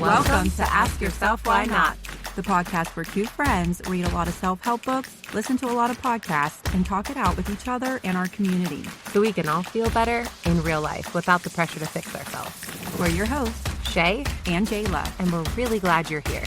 Welcome to Ask Yourself Why Not, the podcast where two friends read a lot of self-help books, listen to a lot of podcasts, and talk it out with each other and our community. So we can all feel better in real life without the pressure to fix ourselves. We're your hosts, Shaye and Jayla, and we're really glad you're here.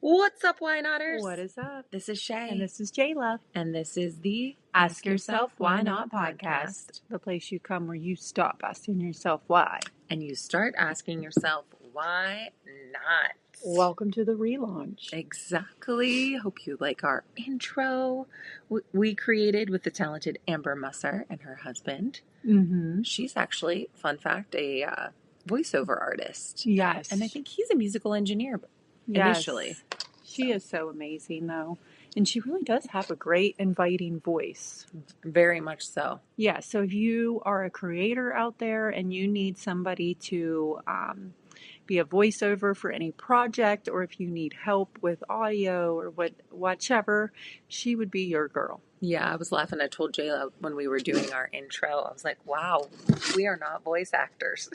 What's up, Why Notters? What is up? This is Shaye. And this is Jayla. And this is the Ask Yourself Why Not podcast. The place you come where you stop asking yourself why. And you start asking yourself, why not? Welcome to the relaunch. Exactly. Hope you like our intro we created with the talented Amber Musser and her husband. Mm-hmm. She's actually, fun fact, a voiceover artist. Yes. And I think he's a musical engineer initially. She is so amazing, though. And she really does have a great, inviting voice. Very much so. Yeah, so if you are a creator out there and you need somebody to be a voiceover for any project, or if you need help with audio or whichever, she would be your girl. Yeah, I was laughing. I told Jayla when we were doing our intro, I was like, wow, we are not voice actors.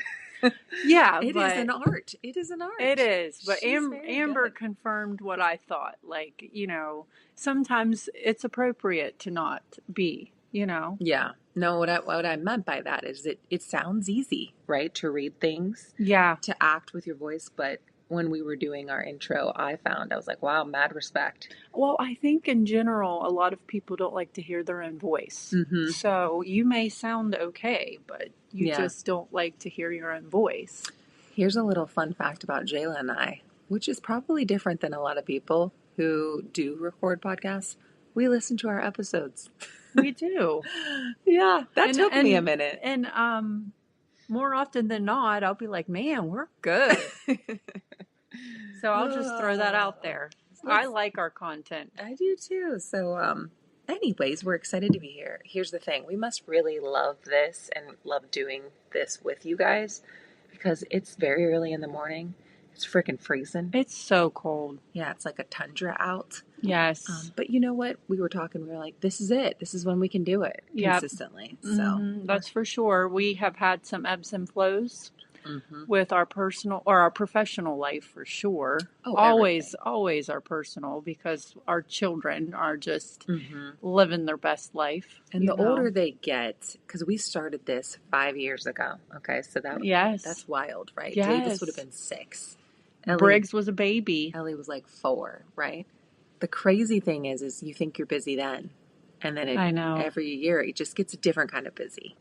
Yeah, It is an art. It is an art. It is. But She's Amber good. confirmed what I thought. Like, sometimes it's appropriate to not be, Yeah. No, what I meant by that is it sounds easy, right? To read things, Yeah. to act with your voice. But when we were doing our intro, I was like, wow, mad respect. Well, I think in general, a lot of people don't like to hear their own voice. Mm-hmm. So you may sound okay, but you just don't like to hear your own voice. Here's a little fun fact about Jayla and I, which is probably different than a lot of people who do record podcasts. We listen to our episodes. We do. Yeah, that took me a minute. And more often than not, I'll be like, man, we're good. So I'll just throw that out there. I like our content. I do too. So, anyways, we're excited to be here. Here's the thing. We must really love this and love doing this with you guys because it's very early in the morning. It's freaking freezing. It's so cold. Yeah, it's like a tundra out. Yes. But you know what? We were talking. We were like, this is it. This is when we can do it consistently. So that's for sure. We have had some ebbs and flows. Mm-hmm. With our personal or our professional life for sure. Oh, always our personal because our children are just living their best life. And the older they get, because we started this 5 years ago. Okay, so that's wild, right? Yes. Davis would have been 6. Briggs was a baby. Ellie was like 4, right? The crazy thing is you think you're busy then, and then I know every year it just gets a different kind of busy.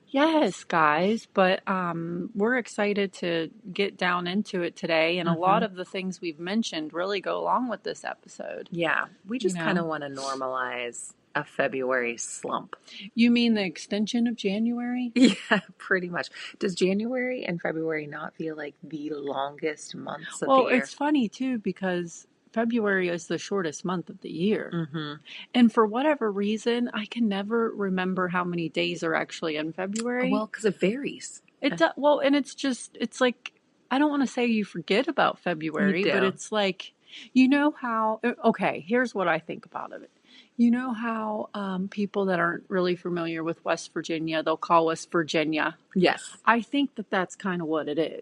Yes, guys, but we're excited to get down into it today, and a lot of the things we've mentioned really go along with this episode. Yeah, we just kind of want to normalize a February slump. You mean the extension of January? Yeah, pretty much. Does January and February not feel like the longest months of the year? Well, it's funny, too, because February is the shortest month of the year. Mm-hmm. And for whatever reason, I can never remember how many days are actually in February. Well, because it varies. And it's like, I don't want to say you forget about February, but it's like, here's what I think about it. You know how people that aren't really familiar with West Virginia, they'll call us Virginia. Yes. I think that's kind of what it is.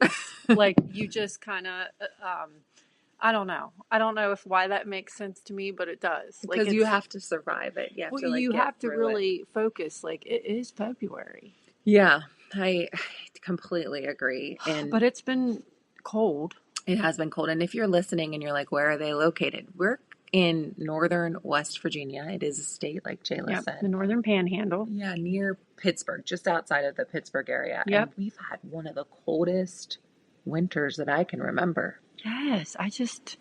Like, you just kind of... I don't know. I don't know why that makes sense to me, but it does. Because you have to survive it. You have to really focus. Like, it is February. Yeah, I completely agree. But it's been cold. It has been cold. And if you're listening and you're like, where are they located? We're in northern West Virginia. It is a state, like Jayla said. The northern panhandle. Yeah, near Pittsburgh, just outside of the Pittsburgh area. Yep. And we've had one of the coldest winters that I can remember. Yes, I just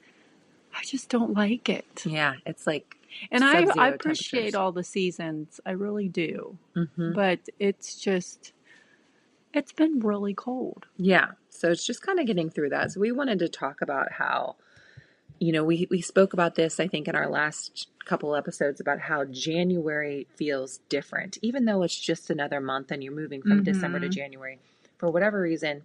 don't like it. Yeah, it's like and I appreciate all the seasons. I really do. Mm-hmm. But it's been really cold. Yeah, so it's just kind of getting through that. So we wanted to talk about how, we spoke about this, I think, in our last couple episodes about how January feels different, even though it's just another month and you're moving from December to January. For whatever reason,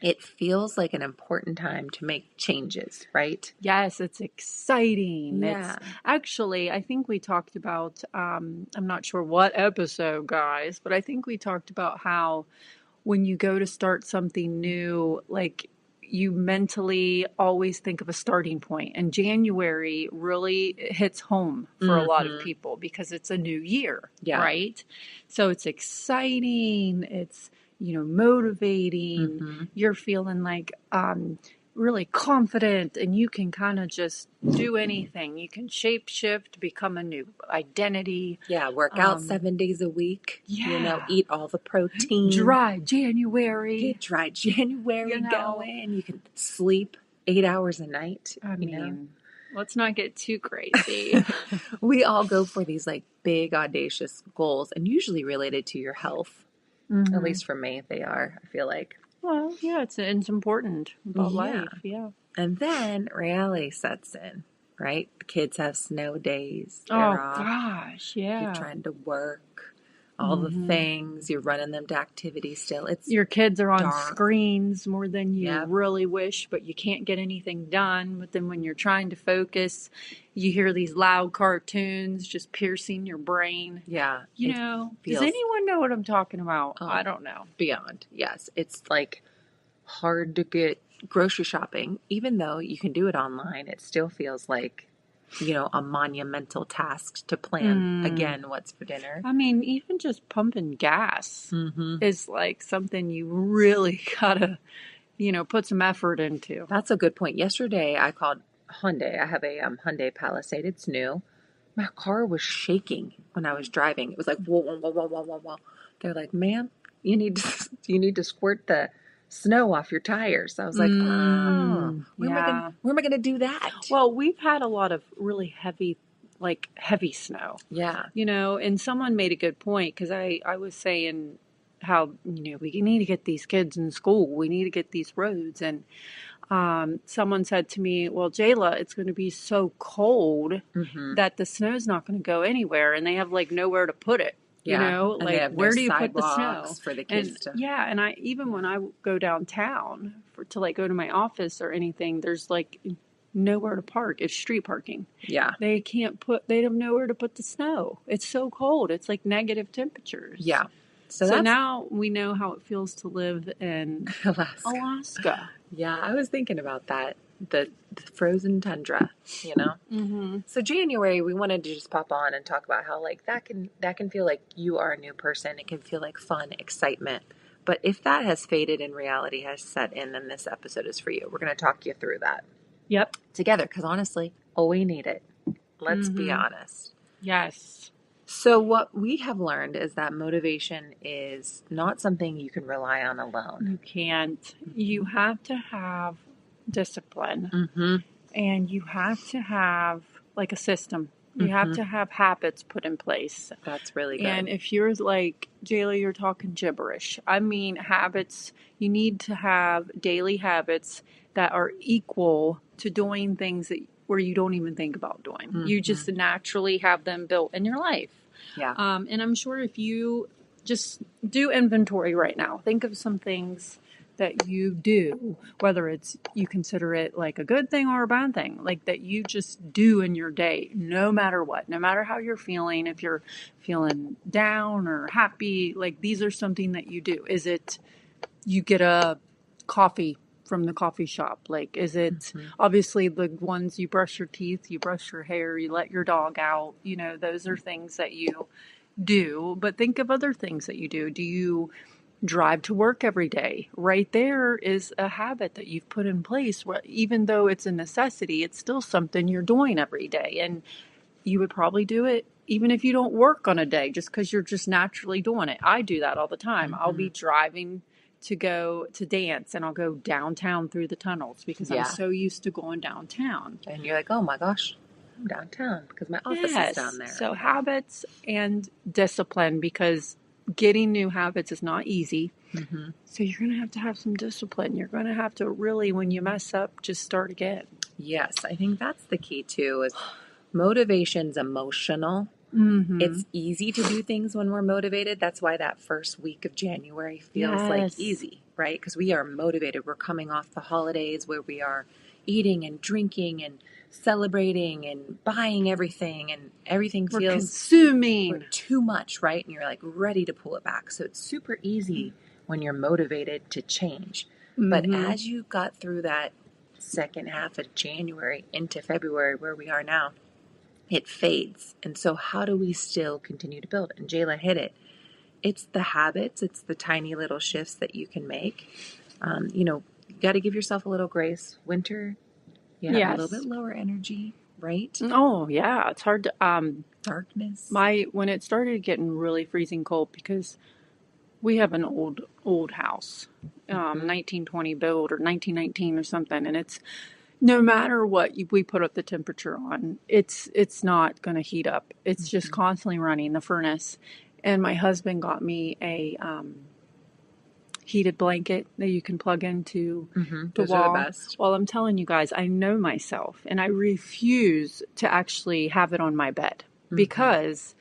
it feels like an important time to make changes, right? Yes, it's exciting. It's Yeah. actually, I think we talked about, I'm not sure what episode, guys, but I think we talked about how when you go to start something new, like you mentally always think of a starting point. And January really hits home for a lot of Mm-hmm. people because it's a new year, Yeah. right? So it's exciting, it's, motivating. Mm-hmm. You're feeling like really confident and you can kind of just do anything. You can shape shift, become a new identity. Yeah, work out 7 days a week. Yeah. Eat all the protein. Dry January. Get dry January going. You can sleep 8 hours a night. I mean, let's not get too crazy. We all go for these like big, audacious goals and usually related to your health. Mm-hmm. At least for me, they are, I feel like. Well, yeah, it's important about life. Yeah. And then reality sets in, right? The kids have snow days. They're off. Gosh, yeah. You're trying to work, all the things. You're running them to activities still. It's your kids are on dark. screens more than you really wish, but you can't get anything done. But then when you're trying to focus, you hear these loud cartoons just piercing your brain. Yeah. Does anyone know what I'm talking about? I don't know. Beyond. Yes. It's like hard to get grocery shopping. Even though you can do it online, it still feels like, a monumental task to plan again what's for dinner. I mean, even just pumping gas is like something you really gotta, put some effort into. That's a good point. Yesterday I called Hyundai. I have a Hyundai Palisade. It's new. My car was shaking when I was driving. It was like whoa, whoa, whoa, whoa, whoa, whoa, whoa. They're like, "Ma'am, you need to squirt the snow off your tires." I was like, where am I gonna do that? Well, we've had a lot of really heavy snow. Yeah. And someone made a good point because I was saying how, we need to get these kids in school. We need to get these roads. And someone said to me, well, Jayla, it's going to be so cold that the snow's not going to go anywhere. And they have like nowhere to put it. And like where do you put the snow for the kids and I even when I go downtown to like go to my office or anything, there's like nowhere to park. It's street parking. Yeah. They have nowhere to put the snow. It's so cold. It's like negative temperatures. Yeah. So now we know how it feels to live in Alaska. Yeah, I was thinking about that. The frozen tundra, So January, we wanted to just pop on and talk about how like that can feel like you are a new person. It can feel like fun, excitement. But if that has faded and reality has set in, then this episode is for you. We're going to talk you through that. Yep. Together, because honestly, we need it. Let's be honest. Yes. So what we have learned is that motivation is not something you can rely on alone. You can't. You have to have discipline and you have to have like a system. You have to have habits put in place. That's really good. And if you're like, Jayla, you're talking gibberish. I mean, habits, you need to have daily habits that are equal to doing things where you don't even think about doing. You just naturally have them built in your life. Yeah. And I'm sure if you just do inventory right now, think of some things that you do, whether it's you consider it like a good thing or a bad thing, like that you just do in your day, no matter what, no matter how you're feeling, if you're feeling down or happy, like these are something that you do. Is it you get a coffee from the coffee shop? Like, is it obviously the ones you brush your teeth, you brush your hair, you let your dog out, those are things that you do. But think of other things that you do. Do you drive to work every day? Right there is a habit that you've put in place where even though it's a necessity, it's still something you're doing every day. And you would probably do it even if you don't work on a day, just because you're just naturally doing it. I do that all the time. I'll be driving to go to dance and I'll go downtown through the tunnels because I'm so used to going downtown. And you're like, oh my gosh, I'm downtown because my office is down there. So habits and discipline, because getting new habits is not easy. So you're going to have some discipline. You're going to have to really, when you mess up, just start again. Yes, I think that's the key too, is motivation's emotional, It's easy to do things when we're motivated. That's why that first week of January feels like Yes. easy, right? Because we are motivated. We're coming off the holidays where we are eating and drinking and celebrating and buying everything, and everything We're feels consuming. too much, right? And you're like ready to pull it back. So it's super easy when you're motivated to change. But as you got through that second half of January into February, where we are now, it fades. And so how do we still continue to build? And Jayla hit it. It's the habits. It's the tiny little shifts that you can make. You got to give yourself a little grace. Winter, you have a little bit lower energy, right? Oh, yeah. It's hard to, darkness. When it started getting really freezing cold, because we have an old house, 1920 build or 1919 or something, and it's, no matter what we put up the temperature on, it's not going to heat up. It's just constantly running the furnace. And my husband got me a heated blanket that you can plug into the Those wall. are the best. Well, I'm telling you guys, I know myself, and I refuse to actually have it on my bed because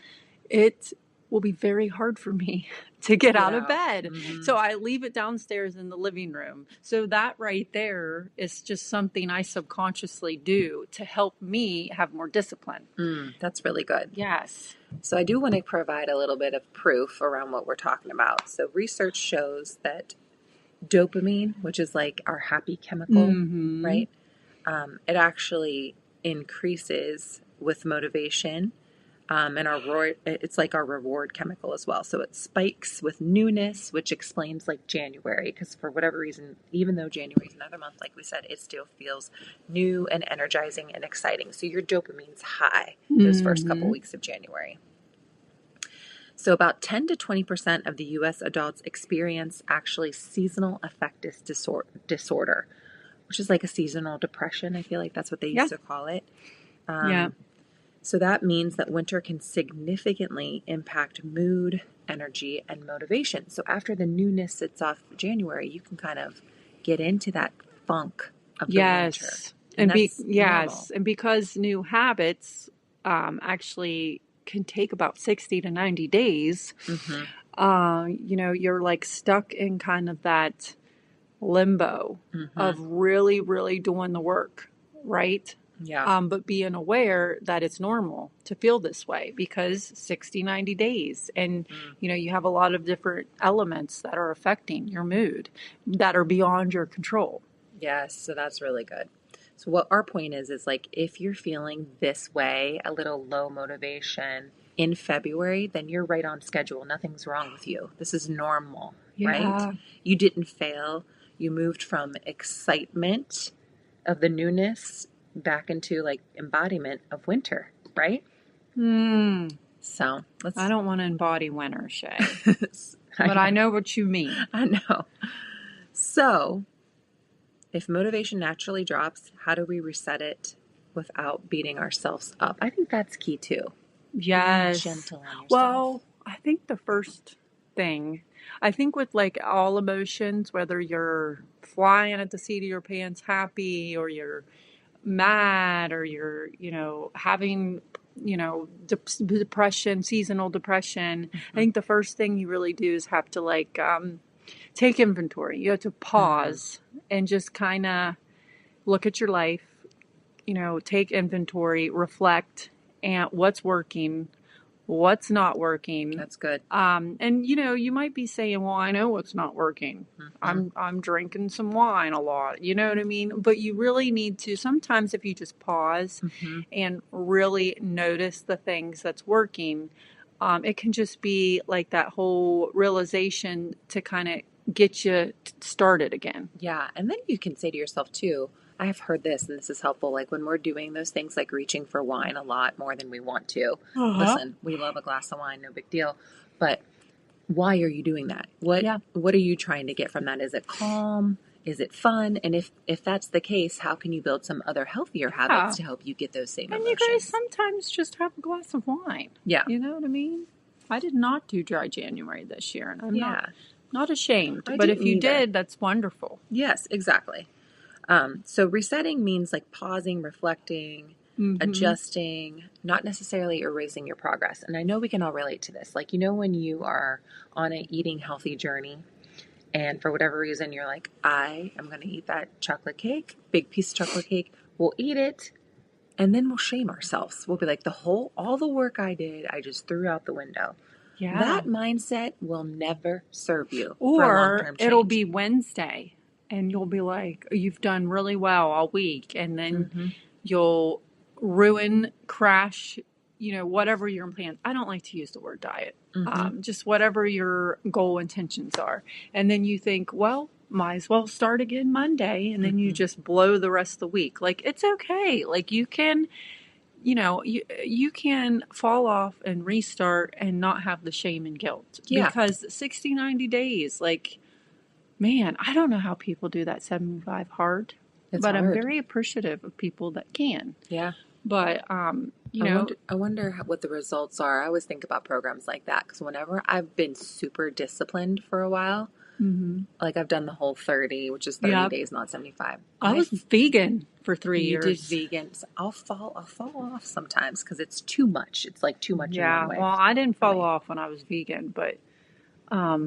it will be very hard for me to get out of bed. So I leave it downstairs in the living room. So that right there is just something I subconsciously do to help me have more discipline. That's really good. Yes. So I do want to provide a little bit of proof around what we're talking about. So research shows that dopamine, which is like our happy chemical, right? It actually increases with motivation. And it's like our reward chemical as well. So it spikes with newness, which explains like January, because for whatever reason, even though January is another month, like we said, it still feels new and energizing and exciting. So your dopamine's high those first couple weeks of January. So about 10 to 20% of the U.S. adults experience actually seasonal affective disorder, which is like a seasonal depression. I feel like that's what they used to call it. So that means that winter can significantly impact mood, energy, and motivation. So after the newness sits off January, you can kind of get into that funk of the winter. And because new habits actually can take about 60 to 90 days, you're like stuck in kind of that limbo of really, really doing the work, right? Yeah. But being aware that it's normal to feel this way because 60, 90 days. And, you have a lot of different elements that are affecting your mood that are beyond your control. Yes. So that's really good. So what our point is like, if you're feeling this way, a little low motivation in February, then you're right on schedule. Nothing's wrong with you. This is normal, right? You didn't fail. You moved from excitement of the newness back into like embodiment of winter, right? So I don't want to embody winter, Shaye, but I know what you mean. I know. So if motivation naturally drops, how do we reset it without beating ourselves up? I think that's key too. Yes. Being gentle on yourself. Well, I think the first thing, I think with like all emotions, whether you're flying at the seat of your pants happy or you're mad or you're, having, depression, seasonal depression, I think the first thing you really do is have to like take inventory. You have to pause and just kind of look at your life, take inventory, reflect, and what's working, what's not working. That's good. And you might be saying, well, I know what's not working. I'm drinking some wine a lot. You know what I mean? But you really need to, sometimes if you just pause and really notice the things that's working, it can just be like that whole realization to kind of get you started again. Yeah. And then you can say to yourself too, I have heard this, and this is helpful. Like when we're doing those things, like reaching for wine a lot more than we want to. Listen, we love a glass of wine, no big deal. But why are you doing that? What are you trying to get from that? Is it calm? Is it fun? And if that's the case, how can you build some other healthier habits to help you get those same emotions? And you guys sometimes just have a glass of wine. Yeah. You know what I mean? I did not do dry January this year, and I'm not ashamed. But if you did, that's wonderful. Yes, exactly. So resetting means like pausing, reflecting, adjusting, not necessarily erasing your progress. And I know we can all relate to this. Like, when you are on a eating healthy journey and for whatever reason you're like, I am going to eat that chocolate cake, big piece of chocolate cake. We'll eat it and then we'll shame ourselves. We'll be like, all the work I did, I just threw out the window. Yeah. That mindset will never serve you for Or long-term change. it'll be Wednesday and you'll be like, you've done really well all week. And then you'll crash, whatever your plan. I don't like to use the word diet. Just whatever your goal intentions are. And then you think, well, might as well start again Monday. And then you just blow the rest of the week. Like, it's okay. Like, you can, you can fall off and restart and not have the shame and guilt. Yeah. Because 60, 90 days, like, man, I don't know how people do that 75 hard. It's but hard. I'm very appreciative of people that can. Yeah. But, I wonder what the results are. I always think about programs like that because whenever I've been super disciplined for a while, like I've done the whole 30, which is 30 days, not 75. I was vegan for 3 years. You did vegan. So I'll fall off sometimes because it's too much. It's like too much in one way. Well, I didn't fall off when I was vegan, but I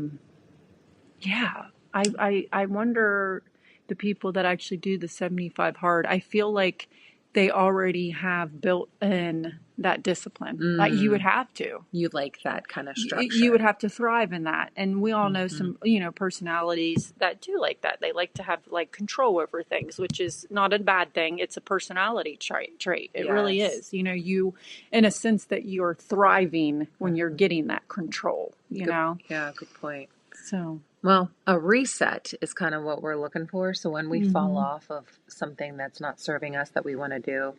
wonder the people that actually do the 75 hard. I feel like they already have built in that discipline. Like you would have to. You like that kind of structure. You would have to thrive in that. And we all know some, personalities that do like that. They like to have like control over things, which is not a bad thing. It's a personality trait. It really is. You, in a sense that you're thriving when you're getting that control, know? Yeah, good point. So, well, a reset is kind of what we're looking for. So when we fall off of something that's not serving us that we want to do,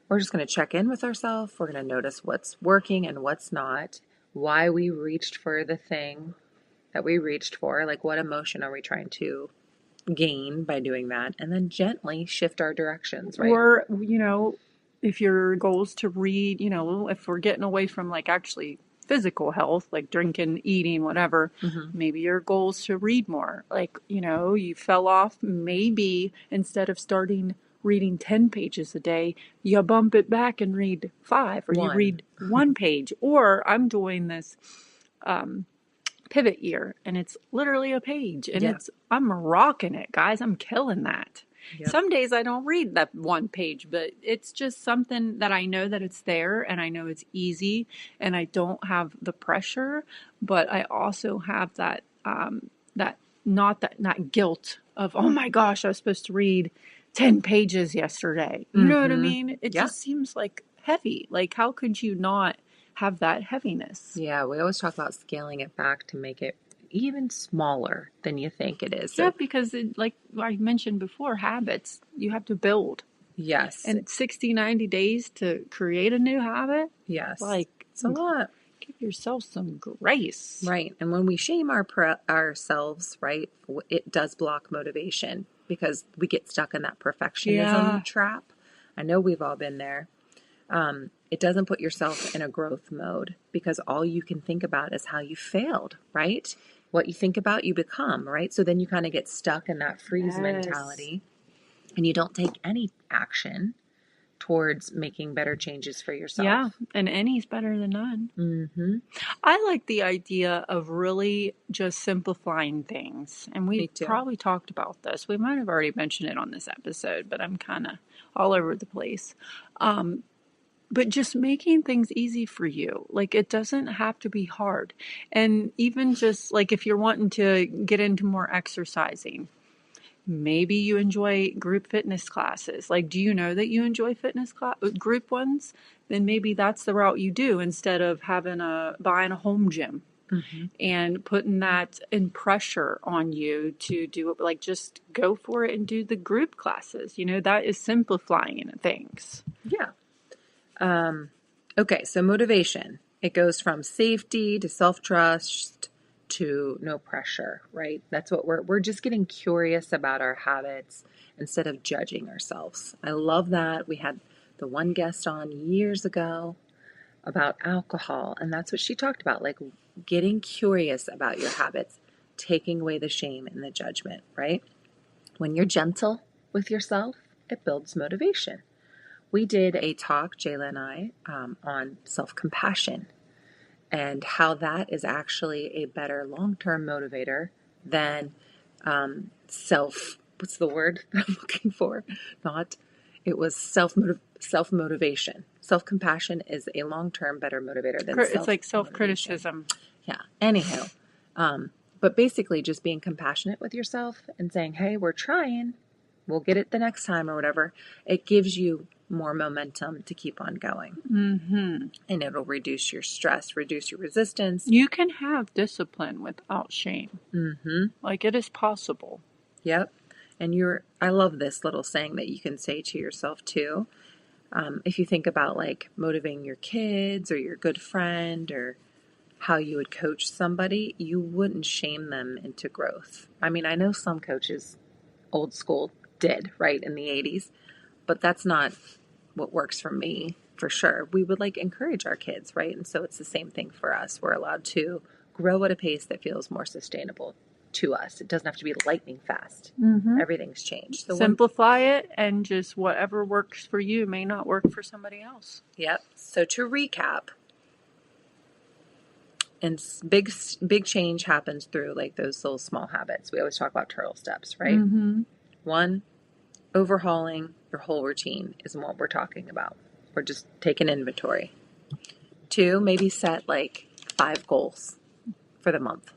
we're just going to check in with ourselves. We're going to notice what's working and what's not, why we reached for the thing that we reached for, like what emotion are we trying to gain by doing that, and then gently shift our directions, right? Or, if your goal is to read, if we're getting away from like actually physical health, like drinking, eating, whatever, maybe your goal is to read more. Like, you fell off, maybe instead of starting reading 10 pages a day, you bump it back and read 5, or you read 1 page. Or I'm doing this pivot year, and it's literally a page, and I'm rocking it, guys. I'm killing that. Yep. Some days I don't read that 1 page, but it's just something that I know that it's there, and I know it's easy, and I don't have the pressure, but I also have that not guilt of, oh my gosh, I was supposed to read 10 pages yesterday. You know what I mean? It just seems like heavy. Like, how could you not have that heaviness? Yeah, we always talk about scaling it back to make it even smaller than you think it is. Yeah, because like I mentioned before, habits, you have to build. Yes. And 60, 90 days to create a new habit? Yes. Like, it's a lot. Give yourself some grace. Right. And when we shame ourselves, right, it does block motivation because we get stuck in that perfectionism trap. I know we've all been there. It doesn't put yourself in a growth mode because all you can think about is how you failed, right? What you think about, you become, right? So then you kind of get stuck in that freeze mentality and you don't take any action towards making better changes for yourself. Yeah, and any's better than none. I like the idea of really just simplifying things. And we probably talked about this. We might have already mentioned it on this episode, but I'm kind of all over the place. But just making things easy for you. Like, it doesn't have to be hard. And even just like if you're wanting to get into more exercising, maybe you enjoy group fitness classes. Like, do you know that you enjoy group ones? Then maybe that's the route you do instead of buying a home gym and putting that in pressure on you to do it. Like, just go for it and do the group classes. That is simplifying things. Yeah. Okay. So motivation, it goes from safety to self-trust to no pressure, right? That's what we're just getting curious about our habits instead of judging ourselves. I love that. We had the one guest on years ago about alcohol, and that's what she talked about, like getting curious about your habits, taking away the shame and the judgment, right? When you're gentle with yourself, it builds motivation. we did a talk, Jayla and I, on self-compassion and how that is actually a better long-term motivator than what's the word that I'm looking for? It was self-motivation. Self-compassion is a long-term better motivator than It's like self-motivation. self-criticism. Yeah. Anyhow, but basically just being compassionate with yourself and saying, hey, we're trying, we'll get it the next time or whatever. It gives you more momentum to keep on going. Mm-hmm. And it'll reduce your stress, reduce your resistance. You can have discipline without shame. Mm-hmm. Like, it is possible. Yep. And I love this little saying that you can say to yourself too. If you think about like motivating your kids or your good friend or how you would coach somebody, you wouldn't shame them into growth. I mean, I know some coaches, old school, did, right, in the 80s, but that's not what works for me, for sure. We would like encourage our kids, right? And so it's the same thing for us. We're allowed to grow at a pace that feels more sustainable to us. It doesn't have to be lightning fast. Mm-hmm. Everything's changed. So simplify it, and just whatever works for you may not work for somebody else. Yep. So to recap, and big change happens through like those little small habits. We always talk about turtle steps, right? Mm-hmm. 1, overhauling your whole routine is what we're talking about. We're just taking inventory. 2, maybe set like 5 goals for the month.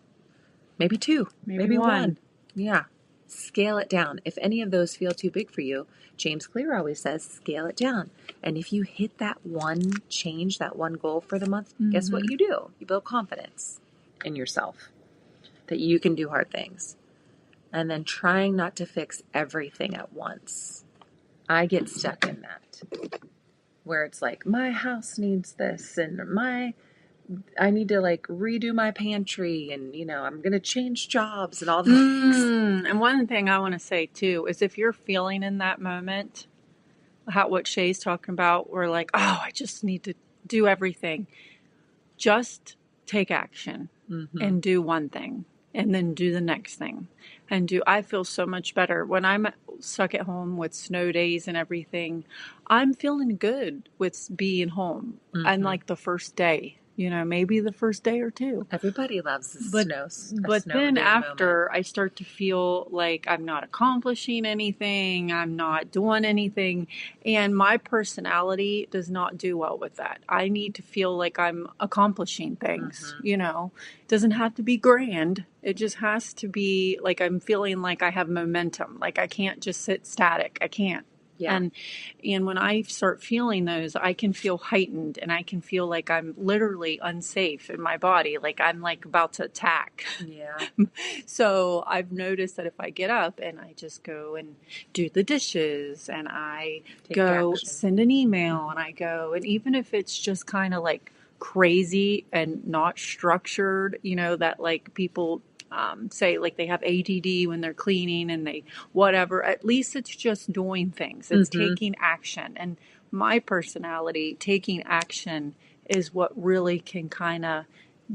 Maybe 2, maybe 1. Yeah. Scale it down. If any of those feel too big for you, James Clear always says, scale it down. And if you hit that one change, that one goal for the month, guess what you do? You build confidence in yourself that you can do hard things. And then trying not to fix everything at once. I get stuck in that, where it's like, my house needs this, and I need to like redo my pantry, and I'm going to change jobs and all the things. And one thing I want to say too is, if you're feeling in that moment, what Shay's talking about, we're like, oh, I just need to do everything. Just take action and do one thing, and then do the next thing. I feel so much better when I'm stuck at home with snow days and everything. I'm feeling good with being home. And like the first day, maybe the first day or two. Everybody loves the snow. But then after, I start to feel like I'm not accomplishing anything. I'm not doing anything. And my personality does not do well with that. I need to feel like I'm accomplishing things, It doesn't have to be grand. It just has to be like I'm feeling like I have momentum. Like I can't just sit static. I can't. Yeah. And when I start feeling those, I can feel heightened, and I can feel like I'm literally unsafe in my body. Like I'm like about to attack. Yeah. So I've noticed that if I get up and I just go and do the dishes, and I send an email, and I go, and even if it's just kind of like crazy and not structured, that like people say like they have ADD when they're cleaning and they whatever, at least it's just doing things. It's taking action. And my personality, taking action is what really can kind of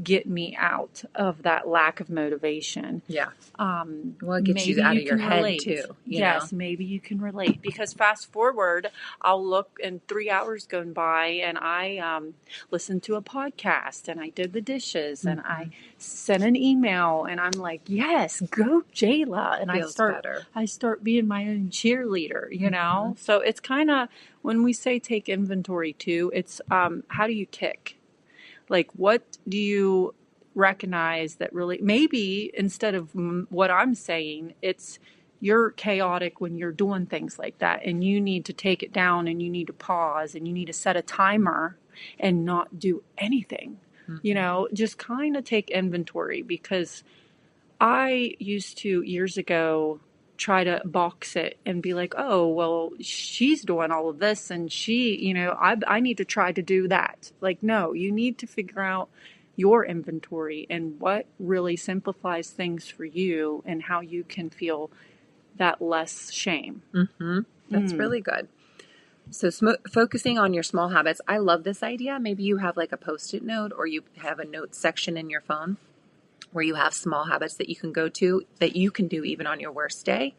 get me out of that lack of motivation. Yeah. Well, it gets you out of your head too. Yes, maybe you can relate, because fast forward, I'll look and 3 hours going by, and I listened to a podcast, and I did the dishes, and I sent an email, and I'm like, yes, go Jayla. And I start being my own cheerleader, So it's kind of, when we say take inventory too, it's how do you kick? Like, what do you recognize that really, maybe instead of what I'm saying, it's you're chaotic when you're doing things like that, and you need to take it down, and you need to pause, and you need to set a timer and not do anything, just kind of take inventory. Because I used to, years ago, try to box it and be like, oh, well, she's doing all of this, and she, I need to try to do that. Like, no, you need to figure out your inventory and what really simplifies things for you, and how you can feel that less shame. That's really good. So focusing on your small habits. I love this idea. Maybe you have like a Post-it note, or you have a notes section in your phone where you have small habits that you can go to, that you can do even on your worst day.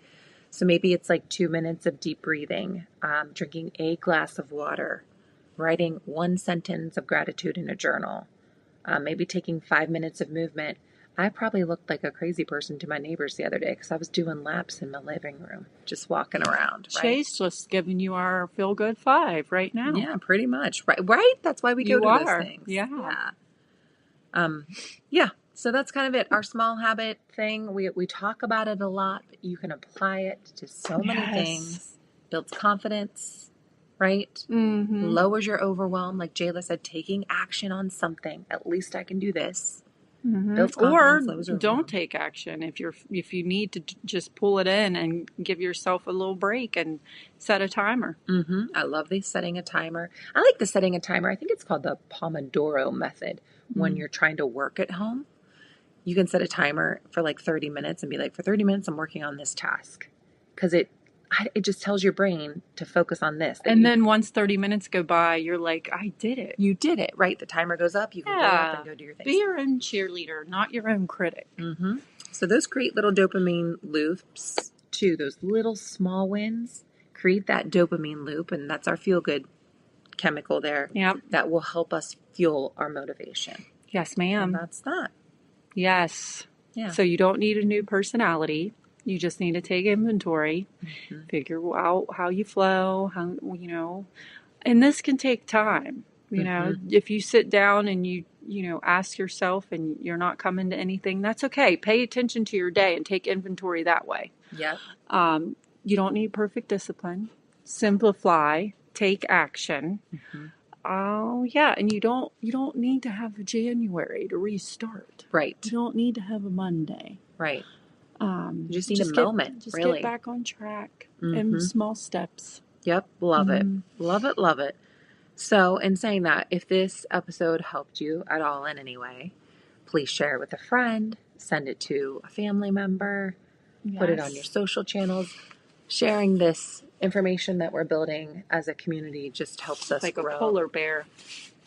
So maybe it's like 2 minutes of deep breathing, drinking a glass of water, writing one sentence of gratitude in a journal, maybe taking 5 minutes of movement. I probably looked like a crazy person to my neighbors the other day because I was doing laps in my living room, just walking around, right? Shay's just giving you our feel good 5 right now. Yeah, pretty much. Right? That's why we go to those things. Yeah. Yeah. So that's kind of it. Our small habit thing. We talk about it a lot, but you can apply it to so many things. Builds confidence, right? Mm-hmm. Lowers your overwhelm. Like Jayla said, taking action on something. At least I can do this. Mm-hmm. Builds Or confidence, lowers don't take action if you need to just pull it in and give yourself a little break and set a timer. Mm-hmm. I love the setting a timer. I like the setting a timer. I think it's called the Pomodoro method. When you're trying to work at home, you can set a timer for like 30 minutes and be like, for 30 minutes, I'm working on this task. Because it just tells your brain to focus on this. And then once 30 minutes go by, you're like, I did it. You did it, right? The timer goes up. You can go up and go do your things. Be your own cheerleader, not your own critic. Mm-hmm. So those create little dopamine loops too. Those little small wins create that dopamine loop. And that's our feel-good chemical there. Yep. That will help us fuel our motivation. Yes, ma'am. And that's that. Yes. Yeah. So you don't need a new personality. You just need to take inventory, figure out how you flow, and this can take time. If you sit down and you ask yourself and you're not coming to anything, that's okay. Pay attention to your day and take inventory that way. Yeah. You don't need perfect discipline. Simplify, take action. Oh yeah, and you don't need to have a January to restart. Right. You don't need to have a Monday. Right. You just need a moment, really. Get back on track in small steps. Yep. Love it. Love it. Love it. So in saying that, if this episode helped you at all in any way, please share it with a friend, send it to a family member, put it on your social channels. Sharing this information that we're building as a community just helps us like grow. A polar bear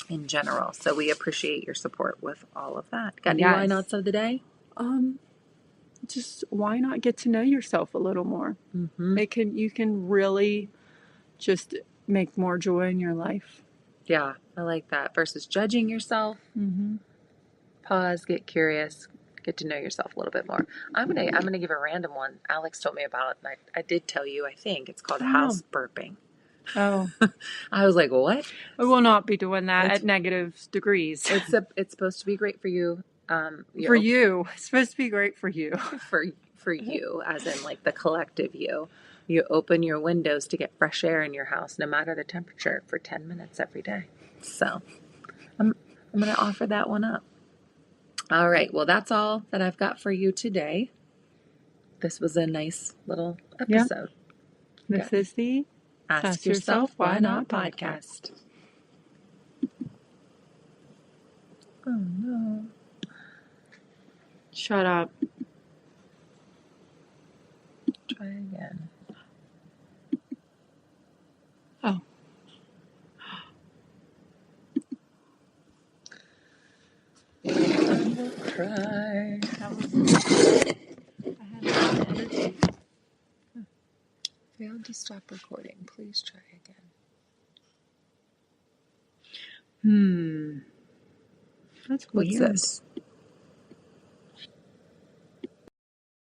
in general. So we appreciate your support with all of that. Got any why nots of the day? Just why not get to know yourself a little more? You can really just make more joy in your life. Yeah, I like that. Versus judging yourself. Pause, get curious, get to know yourself a little bit more. I'm gonna give a random one. Alex told me about it, and I did tell you. I think it's called house burping. Oh, I was like, what? I will not be doing that at negative degrees. It's supposed to be great for you. For you, it's supposed to be great for you. for you, as in like the collective you. You open your windows to get fresh air in your house, no matter the temperature, for 10 minutes every day. So I'm going to offer that one up. All right. Well, that's all that I've got for you today. This was a nice little episode. This is the Ask Yourself Why Not podcast. Oh, no. Shut up. Try again. Oh. I will cry. I had a lot of energy. Failed to stop recording. Please try again. That's weird. What's this?